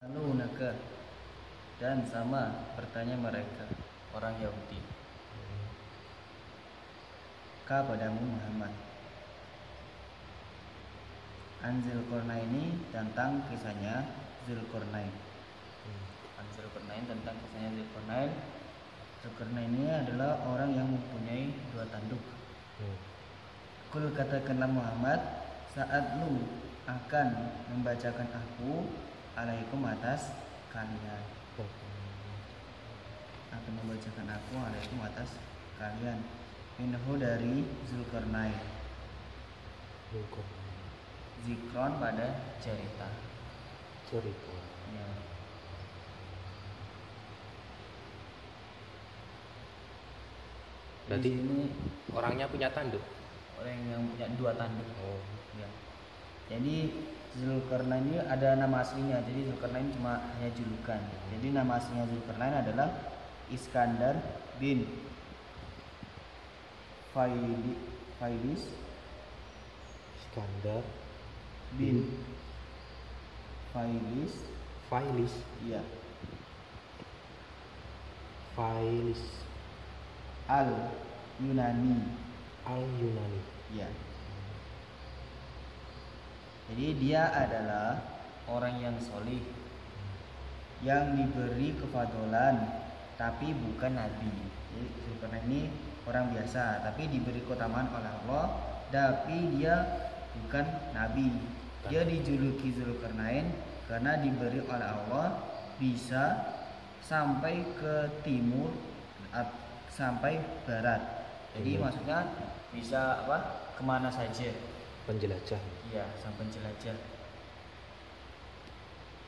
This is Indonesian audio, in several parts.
Lunaka, dan sama bertanya mereka orang Yahudi kepadamu Muhammad an Zulkarnaini tentang kisahnya Zulkarnain. Tentang kisahnya Zulkarnain. Zulkarnain ini adalah orang yang mempunyai dua tanduk. Kul, katakanlah Muhammad, saat lu akan membacakan aku alaikum atas kalian. Akan membacakan aku alaikum atas kalian. Minhu, dari Zulkarnain. Zikron, pada cerita. Ya. Berarti Di sini orangnya punya tanduk. orang yang punya dua tanduk. Ya. Jadi Zulkarnain ini ada nama aslinya. Jadi Zulkarnain cuma hanya julukan. Jadi nama aslinya Zulkarnain adalah Iskandar bin Failis Iskandar bin Failis. Iya. Failis Al Yunani. Ya. Jadi dia adalah orang yang solih, yang diberi kefadolan, tapi bukan nabi. Jadi Zulkarnain ini orang biasa, tapi diberi keutamaan oleh Allah, tapi dia bukan nabi. Dia dijuluki Zulkarnain karena diberi oleh Allah bisa sampai ke timur sampai barat. Jadi maksudnya bisa kemana saja. Penjelajah. Iya, sang penjelajah.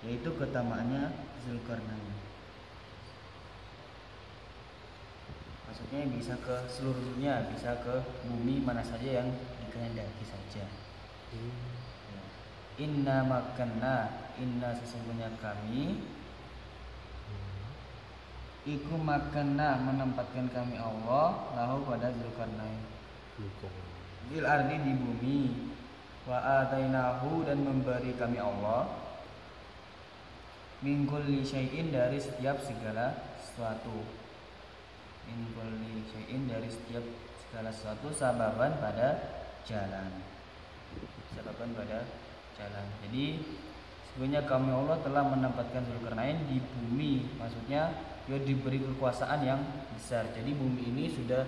Yaitu keutamaannya Zulkarnain. Maksudnya bisa ke seluruh dunia, bisa ke bumi mana saja yang dikehendaki saja. Ya. Inna makanna, inna sesungguhnya kami, iku makanna menempatkan kami Allah lahu pada Zulkarnain. Bil ardi, di bumi, wa atainahu, dan memberi kami Allah, min kulli syai'in, dari setiap segala sesuatu, min kulli syai'in, dari setiap segala sesuatu, sababan pada jalan. Jadi sebenarnya kami Allah telah menempatkan Zulkarnain di bumi, maksudnya dia diberi kekuasaan yang besar. Jadi bumi ini sudah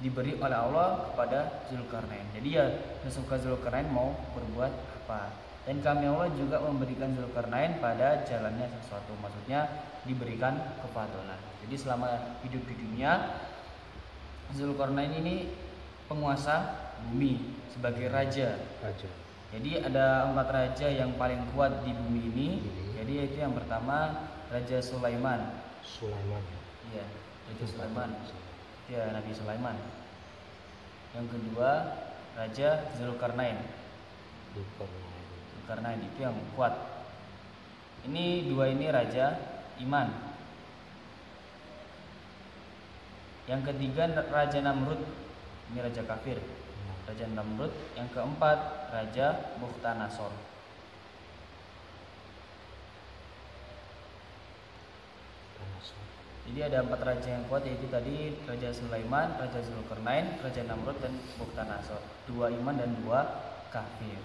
diberi oleh Allah kepada Zulkarnain. Jadi ya sesuka Zulkarnain mau berbuat apa. Dan kami Allah juga memberikan Zulkarnain pada jalannya sesuatu, maksudnya diberikan kefadolan. Jadi selama hidup di dunia, Zulkarnain ini penguasa bumi sebagai raja. Jadi ada 4 raja yang paling kuat di bumi ini. Jadi yaitu yang pertama Raja Sulaiman. Iya, Raja Sulaiman. Ya, Nabi Sulaiman. Yang kedua Raja Zulkarnain itu yang kuat. Ini dua ini raja iman. Yang ketiga Raja Namrud, ini raja kafir. Raja Namrud. Yang keempat Raja Bukhtanasor. Jadi ada 4 raja yang kuat, yaitu tadi Raja Sulaiman, Raja Zulkarnain, Raja Namrud, dan Bukhtanasor. 2 iman dan 2 kafir.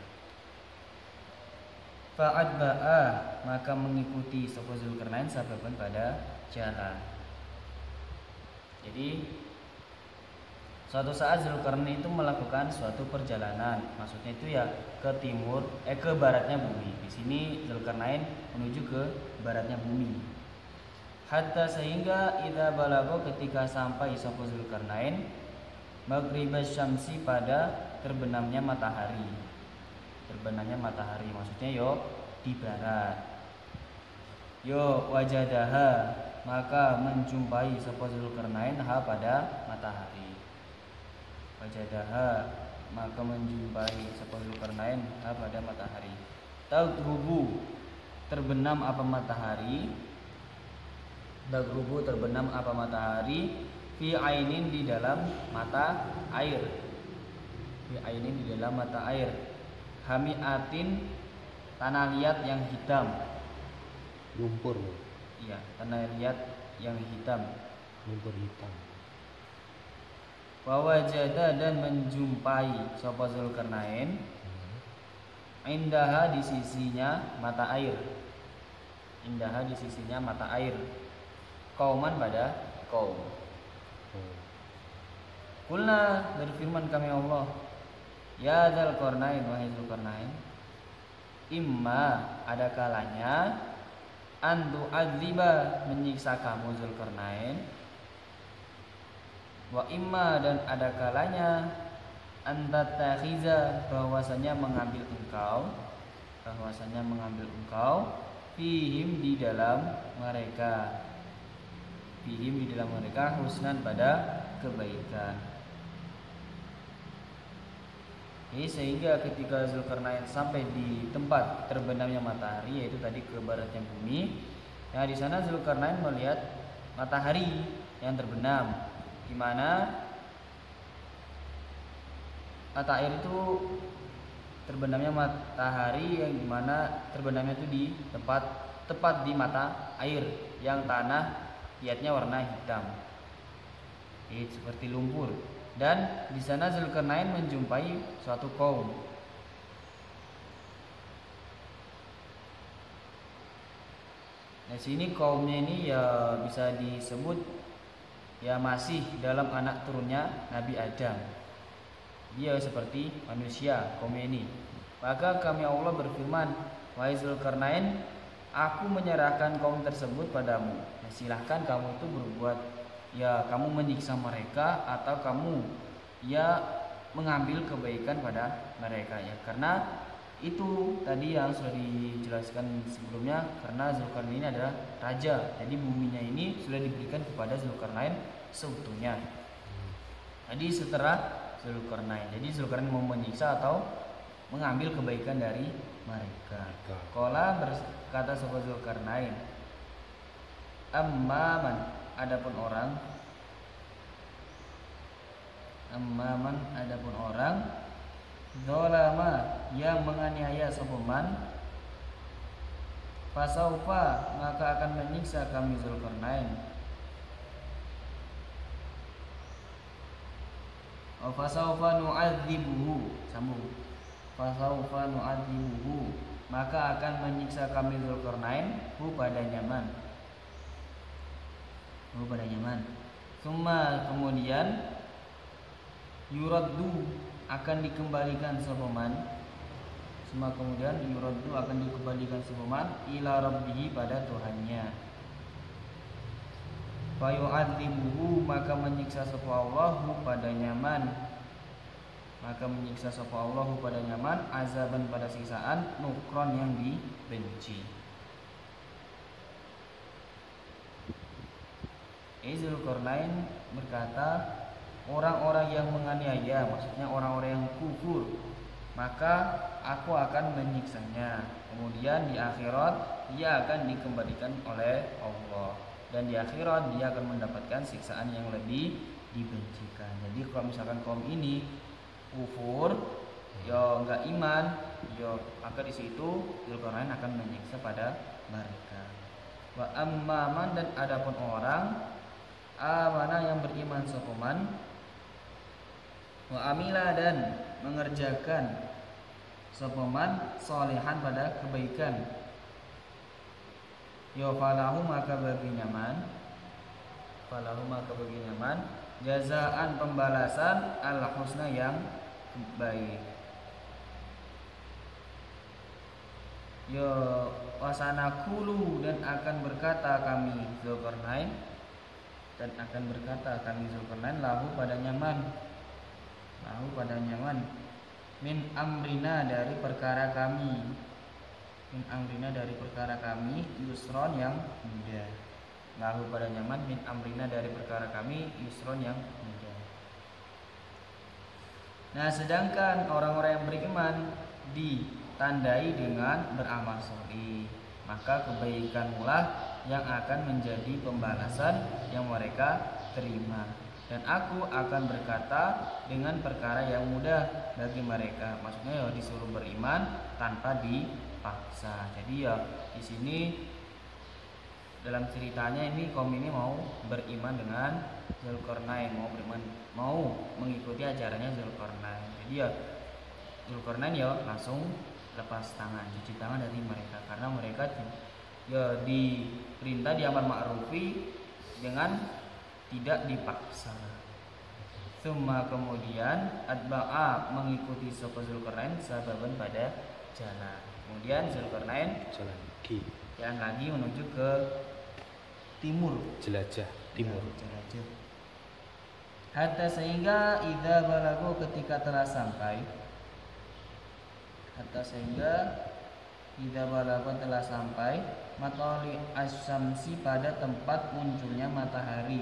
Fa'adba'a, maka mengikuti sapa Zulkarnain sababan pada jalan. Jadi suatu saat Zulkarnain itu melakukan suatu perjalanan, maksudnya itu ya ke timur, ke baratnya bumi. Di sini Zulkarnain menuju ke baratnya bumi. Hatta sehingga idza balagha, ketika sampai sapa Zulkarnain maghribasy syamsi, pada terbenamnya matahari. Maksudnya yo di barat. Yo wajadaha, maka menjumpai sapa Zulkarnain ha pada matahari. Wajadaha, maka menjumpai sapa Zulkarnain ha pada matahari. Taghrubu, terbenam apa matahari. Taghrubu, terbenam apa matahari. Fi ainin, di dalam mata air. Hamiatin, tanah liat yang hitam. Lumpur. Iya, tanah liat yang hitam. Lumpur hitam. Wa wajada, dan menjumpai sapa Zulkarnain indaha, di sisinya mata air. Indaha, di sisinya mata air. Kauman, pada kaum. Kulna, berfirman kami Allah, ya Zulkarnain, wahai Zulkarnain, imma, ada kalanya, antu adziba, menyiksa kamu Zulkarnain, wa imma, dan ada kalanya, antatakhiza, bahwasanya mengambil engkau, fihim, di dalam mereka, husnan, pada kebaikan. Sehingga ketika Zulkarnain sampai di tempat terbenamnya matahari, yaitu tadi ke baratnya bumi, nah di sana Zulkarnain melihat matahari yang terbenam, di mana mata air itu terbenamnya matahari, yang dimana terbenamnya itu di tepat di mata air yang tanah lihatnya warna hitam, seperti lumpur. Dan di sana Zulkarnain menjumpai suatu kaum. Nah, sini kaumnya ini ya bisa disebut ya masih dalam anak turunnya Nabi Adam. Dia seperti manusia kaumnya ini. Maka kami Allah berfirman, wahai Zulkarnain, aku menyerahkan kaum tersebut padamu. Nah, silahkan kamu itu berbuat, ya kamu menyiksa mereka atau kamu ya mengambil kebaikan pada mereka, ya karena itu tadi yang sudah dijelaskan sebelumnya, karena Zulkarnain ini adalah raja, jadi buminya ini sudah diberikan kepada Zulkarnain seutuhnya. Jadi setelah Zulkarnain, jadi Zulkarnain mau menyiksa atau mengambil kebaikan dari mereka. Qala, berkata sapa Zulkarnain, amman, adapun orang zalama, yang menganiaya sapa man, fasaufa, maka akan menyiksa kami Zulkarnain. Fasaufa nu'adzibuhu, sambung, fasaufa nu'adzibuhu, maka akan menyiksa kami Zulkarnain pada nyaman. Summa, kemudian, yuraddu, akan dikembalikan sepaman. Summa, kemudian, yuraddu, akan dikembalikan sepaman ila rabbihi, pada Tuhannya. Fa yu'adzibuhu, maka menyiksa sapa Allah pada nyaman. Azaban, pada siksaan, nukron, yang dibenci. Zulkarnain berkata, orang-orang yang menganiaya, maksudnya orang-orang yang kufur, maka aku akan menyiksanya. Kemudian di akhirat dia akan dikembalikan oleh Allah, dan di akhirat dia akan mendapatkan siksaan yang lebih dibencikan. Jadi kalau misalkan kaum ini kufur, ya enggak iman, ya maka di situ Zulkarnain akan menyiksa pada mereka. Wa amman, dan adapun orang amana, yang beriman sopaman, wa amila, dan mengerjakan sopaman solehan, pada kebaikan, ya falahu, maka bagi nyaman, jazaan, pembalasan, al husna, yang baik. Ya wasanakulu, dan akan berkata kami Zulkarnain, lahu pada nyaman, min amrina, dari perkara kami, yusron, yang mudah. Lahu pada nyaman, min amrina, dari perkara kami, yusron, yang mudah. Nah, sedangkan orang-orang yang beriman ditandai dengan beramal sholih, maka kebaikanlah yang akan menjadi pembalasan yang mereka terima. Dan aku akan berkata dengan perkara yang mudah bagi mereka. Maksudnya ya disuruh beriman tanpa dipaksa. Jadi ya di sini dalam ceritanya ini kaum ini mau beriman dengan Zulkarnain, mau mengikuti ajarannya Zulkarnain. Jadi ya Zulkarnain ya langsung lepas tangan, cuci tangan dari mereka karena mereka ya diperintah diamar ma'rufi dengan tidak dipaksa. Summa kemudian atba'a mengikuti sapa Zulkarnain sababan pada jalan. Kemudian Zulkarnain jalan lagi menuju ke timur, jelajah timur. Ya, jelajah. Hatta sehingga idza balagu ketika telah sampai telah sampai matali asyamsi pada tempat munculnya matahari.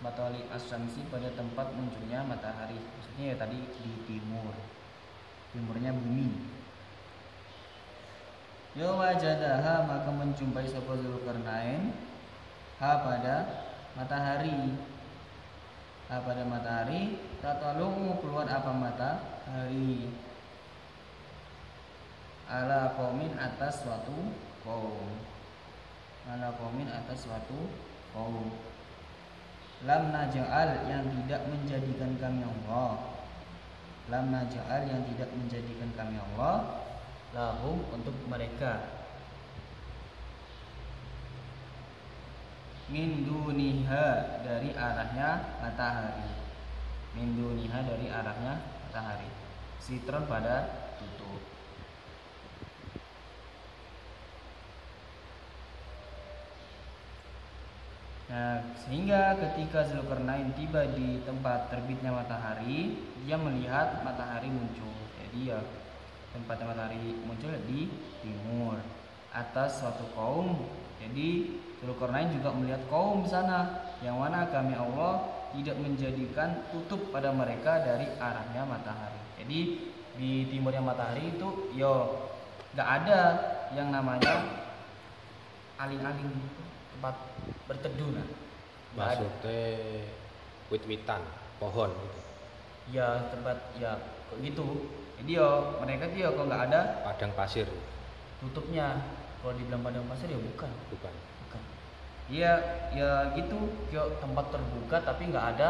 Matali asyamsi pada tempat munculnya matahari. Maksudnya ya tadi di timurnya bumi. Ya wajadaha maka menjumpai sapa Zulkarnain pada matahari. Pada matahari tatalu keluar apa matahari ala qaumin atas suatu kaum. Lam naj'al yang tidak menjadikan kami Allah lahum untuk mereka min duniha dari arahnya matahari sitron pada tutup. Nah, sehingga ketika Zulkarnain tiba di tempat terbitnya matahari, dia melihat matahari muncul. Jadi ya tempatnya matahari muncul di timur atas suatu kaum. Jadi Zulkarnain juga melihat kaum di sana yang mana kami Allah tidak menjadikan tutup pada mereka dari arahnya matahari. Jadi di timurnya matahari itu yo nggak ada yang namanya aling-aling tempat berteduh nah. Maksudnya wit-witan, pohon gitu. Ya tempat ya kok gitu. Jadi yo mereka tuh yo kok nggak ada Padang pasir. tutupnya. Kalau dibilang padang pasir ya bukan. Iya ya gitu, yo tempat terbuka tapi nggak ada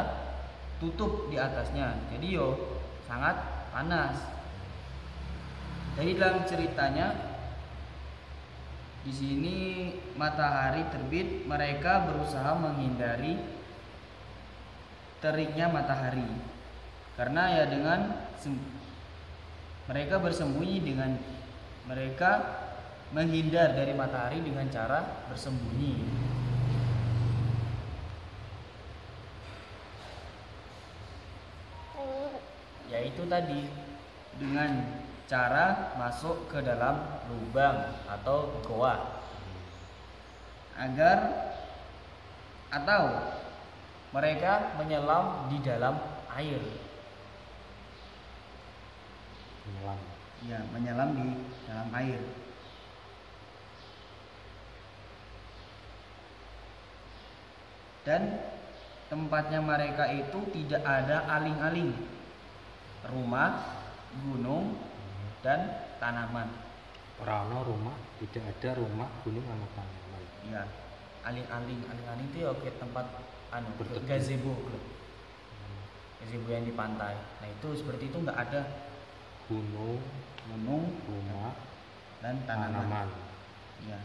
tutup di atasnya. Jadi yo sangat panas. Jadi dalam ceritanya di sini matahari terbit, mereka berusaha menghindari teriknya matahari. Karena ya mereka bersembunyi dengan mereka menghindar dari matahari dengan cara bersembunyi. Yaitu tadi dengan cara masuk ke dalam lubang atau goa atau mereka menyelam di dalam air. Menyelam di dalam air. Dan tempatnya mereka itu tidak ada aling-aling, rumah, gunung, dan tanaman. Rano rumah, tidak ada rumah, gunung sama tanaman. Ya, aling-aling itu ya kayak tempat gazebo, gazebo yang di pantai. Nah itu seperti itu nggak ada gunung, rumah, dan tanaman. Ya.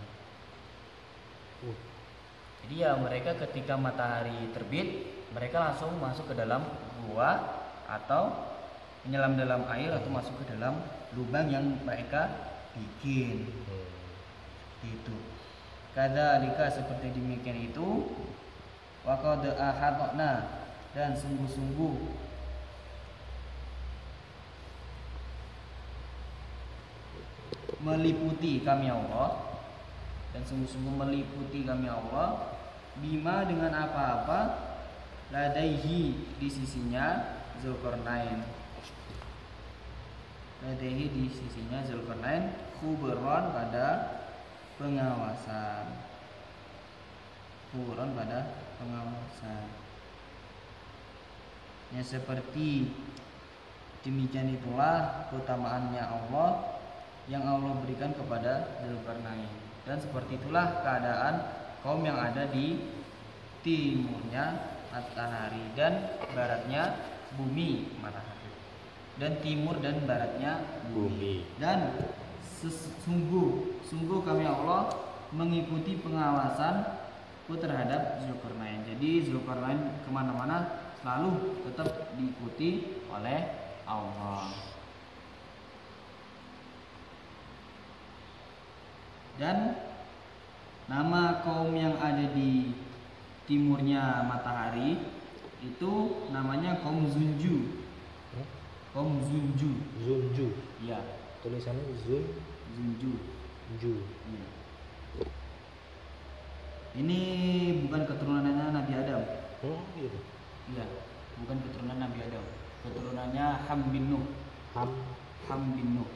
Jadi ya mereka ketika matahari terbit, mereka langsung masuk ke dalam gua atau menyelam dalam air atau masuk ke dalam lubang yang mereka bikin. Itu. Kadzalika seperti demikian itu wa qad ahadna dan sungguh-sungguh meliputi kami Allah bima dengan apa-apa ladaihi di sisinya Zulkarnain khubron pada pengawasan. Ya seperti demikian itulah keutamaannya Allah yang Allah berikan kepada Zulkarnain. Dan seperti itulah keadaan kaum yang ada di timurnya matahari dan baratnya bumi matahari, dan timur dan baratnya bumi. Dan sungguh kami Allah mengikuti pengawasanku terhadap Zulkarnain. Jadi Zulkarnain kemana-mana selalu tetap diikuti oleh Allah. Dan nama kaum yang ada di timurnya matahari itu namanya kaum Zunju. Kaum Zunju. Zunju. Iya. Tulisannya Zunju. Zunju. Iya. Ini bukan keturunannya Nabi Adam. Oh gitu. Iya, bukan keturunan Nabi Adam. Keturunannya Ham bin Nuh. Ham bin Nuh.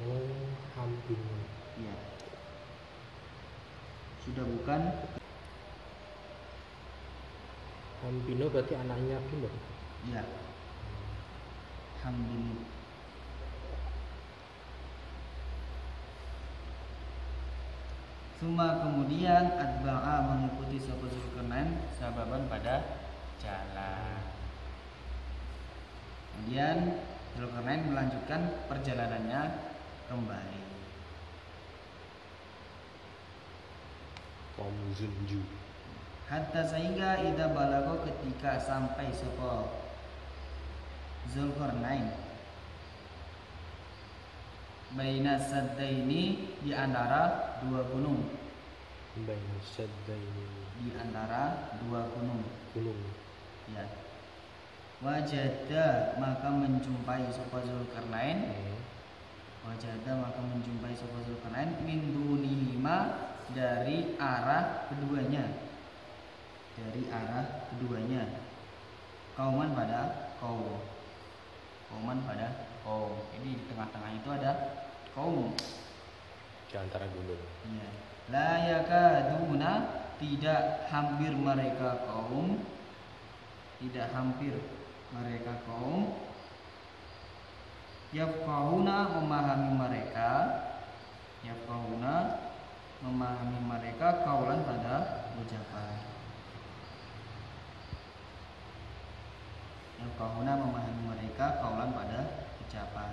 Oh, Ham bin Nuh. Iya. Sudah bukan. Ham bin Nuh berarti anaknya Nabi Nuh. Iya. Ham bin Nuh. Suma kemudian atba'a mengikuti sapa Zulkarnain sababan pada jalan. Kemudian Zulkarnain melanjutkan perjalanannya kembali. Kaum Zunju. Hatta sehingga ida balago ketika sampai sapa Zulkarnain baina saddaini di antara dua gunung. Baina saddaini Di antara dua gunung. Ya. Wajada maka menjumpai sapa Zulkarnain. Wajada maka menjumpai sapa Zulkarnain min dunihima dari arah keduanya. Dari arah keduanya. Kauman pada kaum. Kauman pada kaum. Jadi di tengah-tengah itu ada kaum di antara gunung. Iya. La yakaduna tidak hampir mereka kaum. Tidak hampir mereka kaum. Yafqahuna memahami mereka. Yafqahuna memahami mereka kaulan pada ucapan. Yafqahuna memahami mereka kaulan pada ucapan.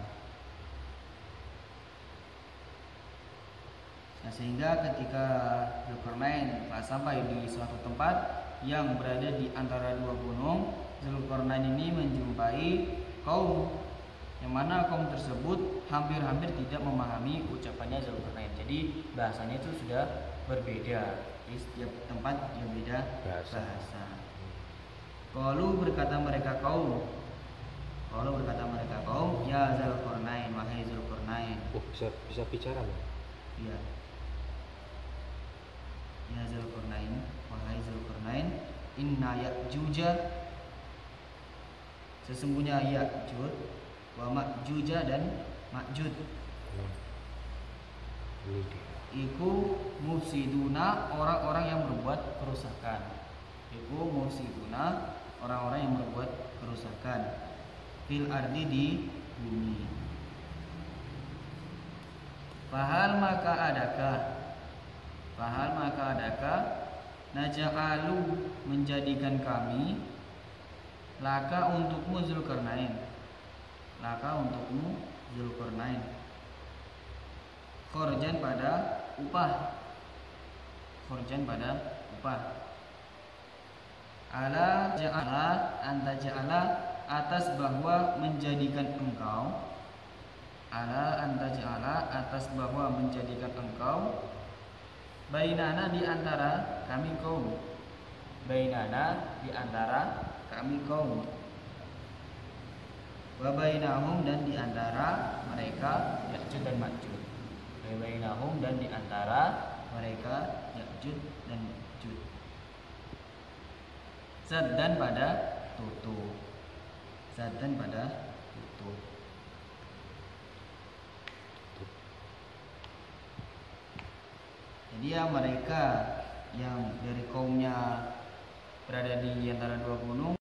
Nah, sehingga ketika Zulkarnain telah sampai di suatu tempat yang berada di antara dua gunung, Zulkarnain ini menjumpai kaum yang mana kaum tersebut hampir-hampir tidak memahami ucapannya Zulkarnain. Jadi bahasanya itu sudah berbeda. Di setiap tempat dia beda bahasa. Qalu berkata mereka kaum, ya Zulkarnain, wahai Zulkarnain. Oh, bisa bicara loh. Iya. Ya Zulkarnain, wahai Zulkarnain, inna Ya'juja, sesungguhnya Ya'jud wa Ma'juja dan Ma'jud iku mufsiduna, orang-orang yang berbuat kerusakan. Iku mufsiduna, orang-orang yang berbuat kerusakan fil ardi, di bumi. Fahal maka adakah naja'alu menjadikan kami laka untukmu Zulkarnain khorjan pada upah ala ja'ala anta ja'ala atas bahwa menjadikan engkau bainana di antara kami kaum wa bainahum dan di antara mereka Ya'juj dan Ma'juj. Wa bainahum dan di antara mereka Ya'juj dan Ma'juj. Saddan pada tutup. Jadi ya mereka yang dari kaumnya berada di antara dua gunung